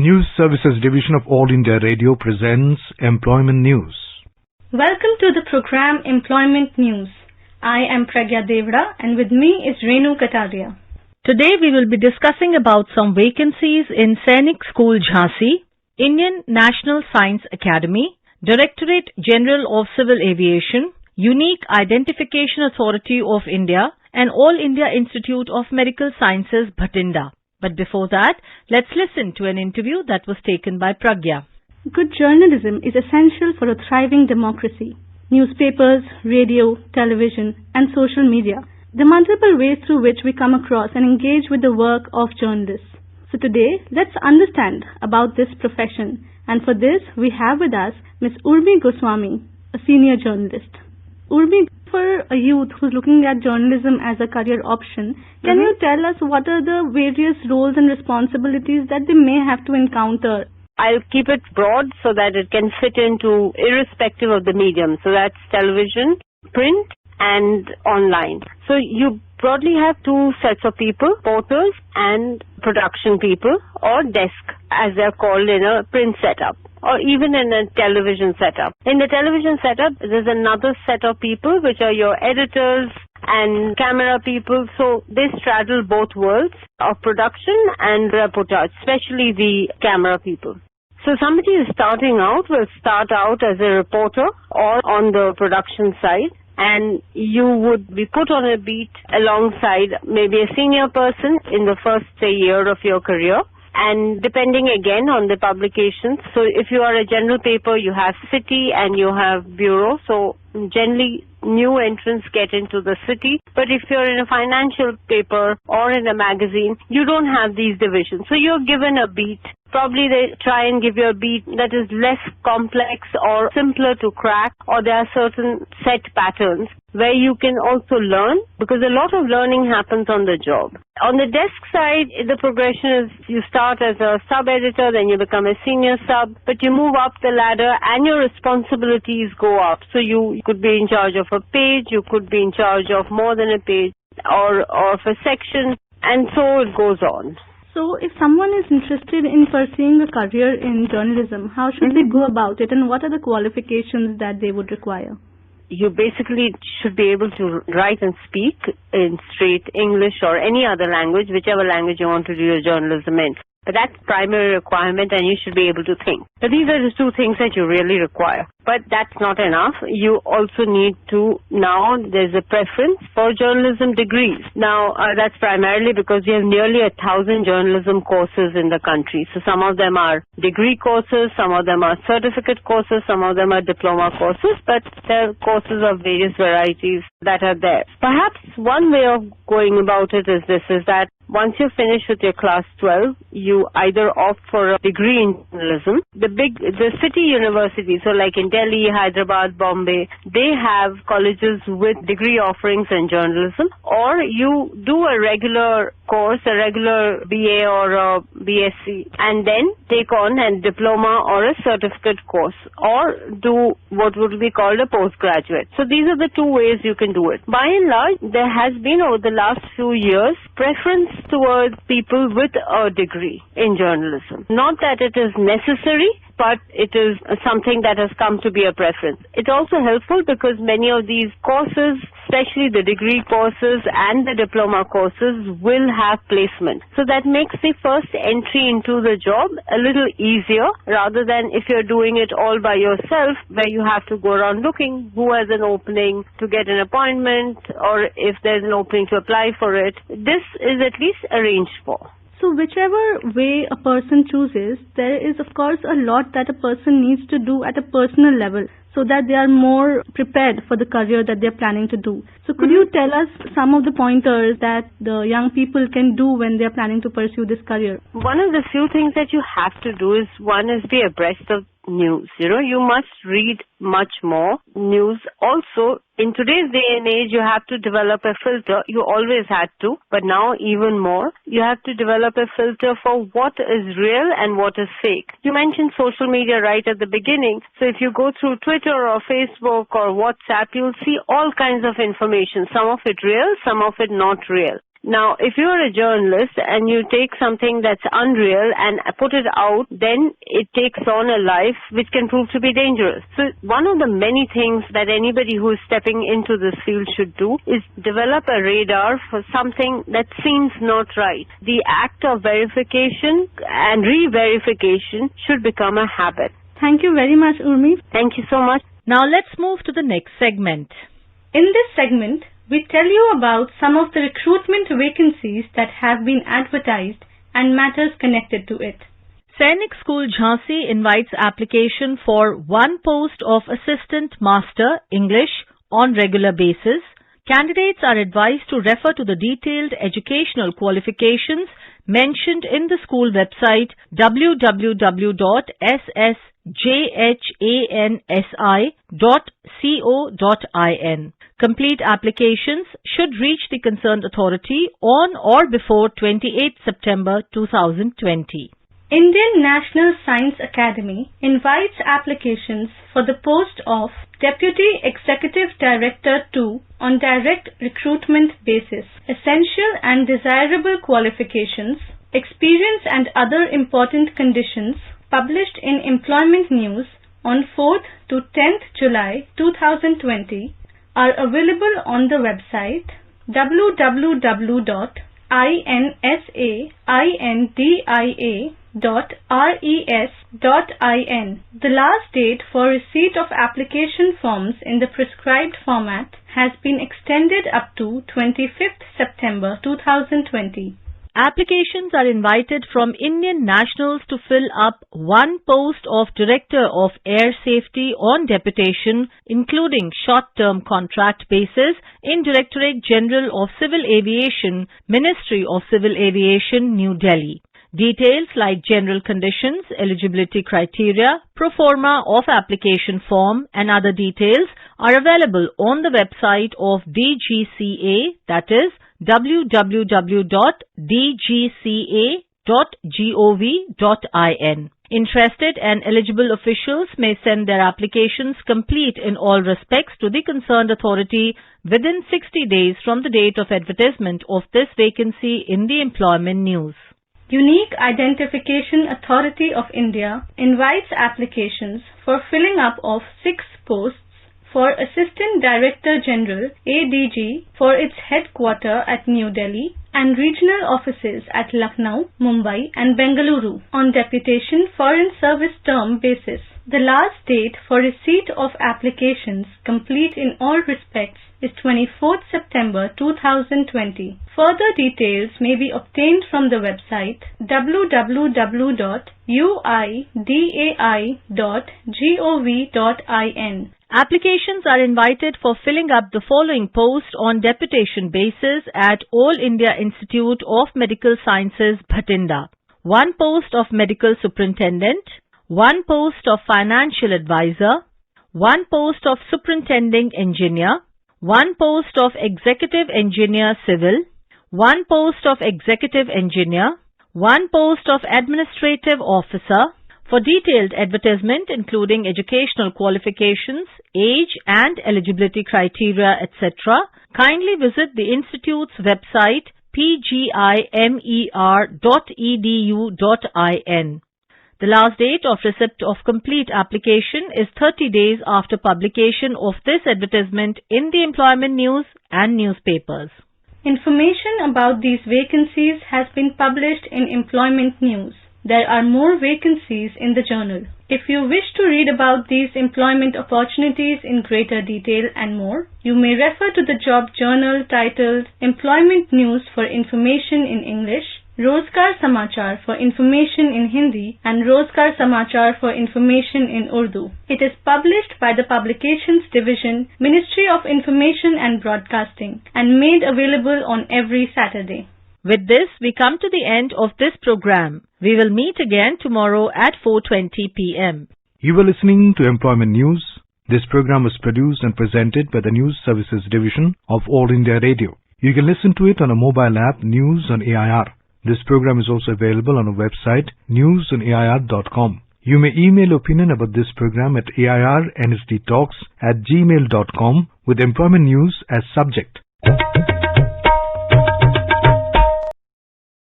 News Services Division of All India Radio presents Employment News. Welcome to the program Employment News. I am Pragya Devda and with me is Renu Kataria. Today we will be discussing about some vacancies in Sainik School Jhansi, Indian National Science Academy, Directorate General of Civil Aviation, Unique Identification Authority of India and All India Institute of Medical Sciences, Bhatinda. But before that, let's listen to an interview that was taken by Pragya. Good journalism is essential for a thriving democracy. Newspapers, radio, television and social media. The multiple ways through which we come across and engage with the work of journalists. So today, let's understand about this profession. And for this, we have with us Ms. Urmi Goswami, a senior journalist. Urmi, for a youth who's looking at journalism as a career option, can you tell us what are the various roles and responsibilities that they may have to encounter? I'll keep it broad so that it can fit into irrespective of the medium. So that's television, print and online. So you broadly have two sets of people, reporters and production people, or desk as they're called in a print setup, or even in a television setup. In the television setup, there's another set of people which are your editors and camera people. So they straddle both worlds of production and reportage, especially the camera people. So somebody who's starting out will start out as a reporter or on the production side, and you would be put on a beat alongside maybe a senior person in the first year of your career. And depending again on the publications, so if you are a general paper, you have city and you have bureau. So generally new entrants get into the city. But if you're in a financial paper or in a magazine, you don't have these divisions. So you're given a beat. Probably they try and give you a beat that is less complex or simpler to crack, or there are certain set patterns where you can also learn, because a lot of learning happens on the job. On the desk side, the progression is you start as a sub-editor, then you become a senior sub, but you move up the ladder and your responsibilities go up. So you could be in charge of a page, you could be in charge of more than a page or of a section, and so it goes on. So if someone is interested in pursuing a career in journalism, how should they go about it, and what are the qualifications that they would require? You basically should be able to write and speak in straight English or any other language, whichever language you want to do your journalism in. But that's primary requirement, and you should be able to think. So these are the two things that you really require. But that's not enough. You also need to, now there's a preference for journalism degrees. Now that's primarily because we have nearly 1,000 journalism courses in the country. So some of them are degree courses, some of them are certificate courses, some of them are diploma courses, but there are courses of various varieties that are there. Perhaps one way of going about it is this, is that once you finish with your class 12, you either opt for a degree in journalism. The city universities, so like in Delhi, Hyderabad, Bombay, they have colleges with degree offerings in journalism, or you do a regular course, a regular BA or a BSc, and then take on a diploma or a certificate course, or do what would be called a postgraduate. So these are the two ways you can do it. By and large, there has been over the last few years preference towards people with a degree in journalism. Not that it is necessary, but it is something that has come to be a preference. It's also helpful because many of these courses, especially the degree courses and the diploma courses, will have placement. So that makes the first entry into the job a little easier, rather than if you're doing it all by yourself, where you have to go around looking who has an opening to get an appointment, or if there's an opening to apply for it. This is at least arranged for. So whichever way a person chooses, there is of course a lot that a person needs to do at a personal level so that they are more prepared for the career that they're planning to do. So could you tell us some of the pointers that the young people can do when they're planning to pursue this career? One of the few things that you have to do is, one is be abreast of news. You must read much more news. Also, in today's day and age, you have to develop a filter. You always had to, but now even more. You have to develop a filter for what is real and what is fake. You mentioned social media right at the beginning. So if you go through Twitter or Facebook or WhatsApp, you'll see all kinds of information. Some of it real, some of it not real. Now, if you're a journalist and you take something that's unreal and put it out, then it takes on a life which can prove to be dangerous. So one of the many things that anybody who is stepping into this field should do is develop a radar for something that seems not right. The act of verification and re-verification should become a habit. Thank you very much, Urmi. Thank you so much. Now let's move to the next segment. In this segment, we tell you about some of the recruitment vacancies that have been advertised and matters connected to it. Sainik School Jhansi invites application for one post of Assistant Master English on regular basis. Candidates are advised to refer to the detailed educational qualifications mentioned in the school website www.ssjansi.co.in. Complete applications should reach the concerned authority on or before 28 September 2020. Indian National Science Academy invites applications for the post of Deputy Executive Director 2 on direct recruitment basis. Essential and desirable qualifications, experience and other important conditions published in Employment News on 4th to 10th July 2020 are available on the website www.insaindia.res.in. The last date for receipt of application forms in the prescribed format has been extended up to 25th September 2020. Applications are invited from Indian nationals to fill up one post of Director of Air Safety on deputation, including short-term contract basis in Directorate General of Civil Aviation, Ministry of Civil Aviation, New Delhi. Details like general conditions, eligibility criteria, pro forma of application form and other details are available on the website of DGCA, that is www.dgca.gov.in. Interested and eligible officials may send their applications complete in all respects to the concerned authority within 60 days from the date of advertisement of this vacancy in the Employment News. Unique Identification Authority of India invites applications for filling up of 6 posts for Assistant Director General ADG for its headquarters at New Delhi and regional offices at Lucknow, Mumbai and Bengaluru on deputation foreign service term basis. The last date for receipt of applications complete in all respects is 24th September 2020. Further details may be obtained from the website www.uidai.gov.in. Applications are invited for filling up the following post on deputation basis at All India Institute of Medical Sciences, Bhatinda. One post of Medical Superintendent, one post of Financial Advisor, one post of Superintending Engineer, one post of Executive Engineer Civil, one post of Executive Engineer, one post of Administrative Officer. For detailed advertisement including educational qualifications, age and eligibility criteria, etc., kindly visit the Institute's website pgimer.edu.in. The last date of receipt of complete application is 30 days after publication of this advertisement in the Employment News and newspapers. Information about these vacancies has been published in Employment News. There are more vacancies in the journal. If you wish to read about these employment opportunities in greater detail and more, you may refer to the job journal titled Employment News for Information in English, Rozgar Samachar for Information in Hindi and Rozgar Samachar for Information in Urdu. It is published by the Publications Division, Ministry of Information and Broadcasting and made available on every Saturday. With this, we come to the end of this program. We will meet again tomorrow at 4:20 p.m. You were listening to Employment News. This program was produced and presented by the News Services Division of All India Radio. You can listen to it on a mobile app, News on AIR. This program is also available on our website, newsonair.com. You may email opinion about this program at airnsttalks@gmail.com with Employment News as subject.